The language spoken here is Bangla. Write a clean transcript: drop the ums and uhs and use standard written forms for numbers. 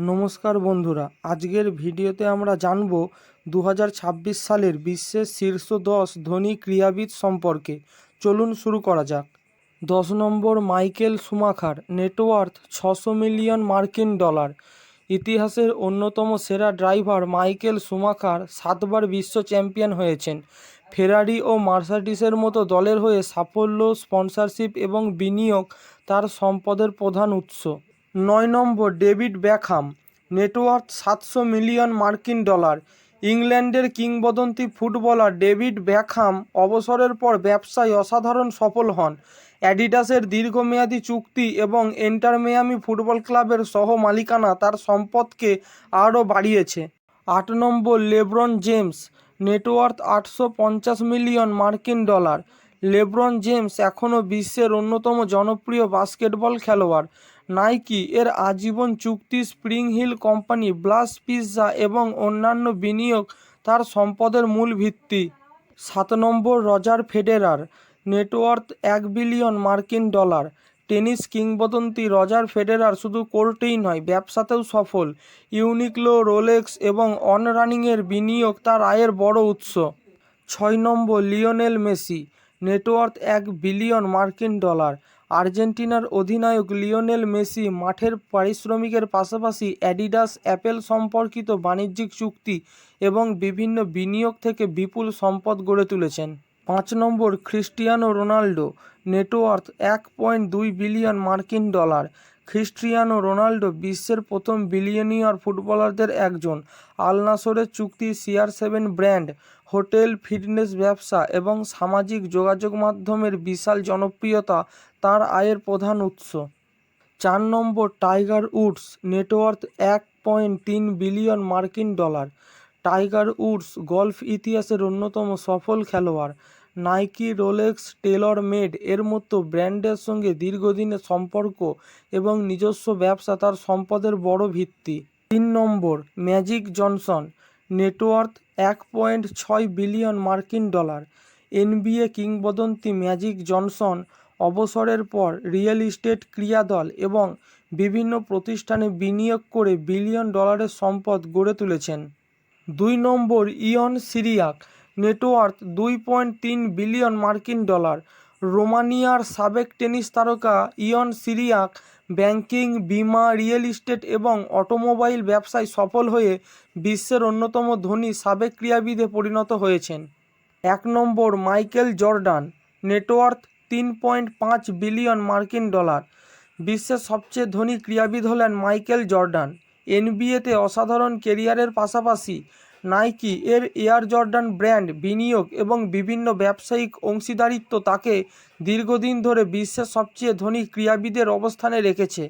নমস্কার বন্ধুরা, আজকের ভিডিওতে আমরা জানব 2026 সালের বিশ্বের শীর্ষ 10 ধনী ক্রীড়াবিদ সম্পর্কে। চলুন শুরু করা যাক। 10 নম্বর মাইকেল শুমাখার, নেটওয়ার্থ 600 মিলিয়ন মার্কিন ডলার। ইতিহাসের অন্যতম সেরা ড্রাইভার মাইকেল শুমাখার 7বার বিশ্ব চ্যাম্পিয়ন হয়েছেন। ফেরারি ও মার্সিডিজের মতো দলের হয়ে সাফল্য, স্পন্সরশিপ এবং বিনিয়োগ তার সম্পদের প্রধান উৎস। 9 নম্বর ডেভিড বেকহাম, নেটওয়ার্থ 700 মিলিয়ন মার্কিন ডলার। ইংল্যান্ডের কিংবদন্তি ফুটবলার ডেভিড বেকহাম অবসরের পর ব্যবসায় অসাধারণ সফল হন। অ্যাডিডাসের দীর্ঘমেয়াদী চুক্তি এবং ইন্টার মিয়ামি ফুটবল ক্লাবের সহ মালিকানা তার সম্পদকে আরও বাড়িয়েছে। 8 নম্বর লেব্রন জেমস, নেটওয়ার্থ 850 মিলিয়ন মার্কিন ডলার। লেব্রন জেমস এখনও বিশ্বের অন্যতম জনপ্রিয় বাস্কেটবল খেলোয়াড়। নাইকি এর আজীবন চুক্তি, Spring Hill company, Blaze pizza এবং অন্যান্য বিনিয়োগ তার সম্পদের মূল ভিত্তি। 7 number Roger Federer, net worth 1 billion মার্কিন ডলার। টেনিস কিংবদন্তি রজার ফেডেরার শুধু কোর্টেই নয়, ব্যবসাতেও সফল। ইউনিক্লো, রোলেক্স এবং অন রানিংয়ের বিনিয়োগ তার আয়ের বড় উৎস। 6 number Lionel Messi, net worth 1 billion মার্কিন ডলার। আর্জেন্টিনার অধিনায়ক লিওনেল মেসি মাঠের পারিশ্রমিকের পাশাপাশি অ্যাডিডাস, অ্যাপেল সম্পর্কিত বাণিজ্যিক চুক্তি এবং বিভিন্ন বিনিয়োগ থেকে বিপুল সম্পদ গড়ে তুলেছেন। 5 নম্বর ক্রিস্টিয়ানো রোনাল্ডো, নেটওয়ার্থ 1.2 বিলিয়ন মার্কিন ডলার। ক্রিস্টিয়ানো রোনাল্ডো বিশ্বের প্রথম বিলিয়নিয়ার ফুটবলারদের একজন। আল নাসরের চুক্তি, CR7 ব্র্যান্ড, হোটেল, ফিটনেস ব্যবসা এবং সামাজিক যোগাযোগ মাধ্যমের বিশাল জনপ্রিয়তা তার আয়ের প্রধান উৎস। 4 নম্বর টাইগার উডস, নেটওয়ার্থ 1.3 বিলিয়ন মার্কিন ডলার। টাইগার উডস গল্ফ ইতিহাসের অন্যতম সফল খেলোয়াড়। নাইকি, রোলেক্স, টেলর মেড এর মতো ব্র্যান্ডের সঙ্গে দীর্ঘদিনের সম্পর্ক এবং নিজস্ব ব্যবসা তার সম্পদের বড় ভিত্তি। 3 নম্বর ম্যাজিক জনসন, নেটওয়ার্থ 1.6 বিলিয়ন মার্কিন ডলার। NBA কিংবদন্তি ম্যাজিক জনসন অবসরের পর রিয়েল এস্টেট, ক্রীড়াদল এবং বিভিন্ন প্রতিষ্ঠানে বিনিয়োগ করে বিলিয়ন ডলারের সম্পদ গড়ে তুলেছেন। 2 নম্বর ইয়ন সিরিয়াক, নেটওয়ার্থ 2.3 বিলিয়ন মার্কিন ডলার। রোমানিয়ার সাবেক টেনিস তারকা ইয়ন সিরিয়াক ব্যাংকিং, বিমা, রিয়েল এস্টেট এবং অটোমোবাইল ব্যবসায় সফল হয়ে বিশ্বের অন্যতম ধনী সাবেক ক্রীড়াবিদে পরিণত হয়েছেন। 1 নম্বর মাইকেল জর্ডান, নেটওয়ার্থ 3.5 বিলিয়ন মার্কিন ডলার। বিশ্বের সবচেয়ে ধনী ক্রীড়াবিদ হলেন মাইকেল জর্ডান। NBAতে অসাধারণ কেরিয়ারের পাশাপাশি নাইকি এর এয়ার জর্ডান ব্র্যান্ড, বিনিয়োগ এবং বিভিন্ন ব্যবসায়িক অংশীদারিত্ব তাকে দীর্ঘদিন ধরে বিশ্বের সবচেয়ে ধনী ক্রীড়াবিদের অবস্থানে রেখেছে।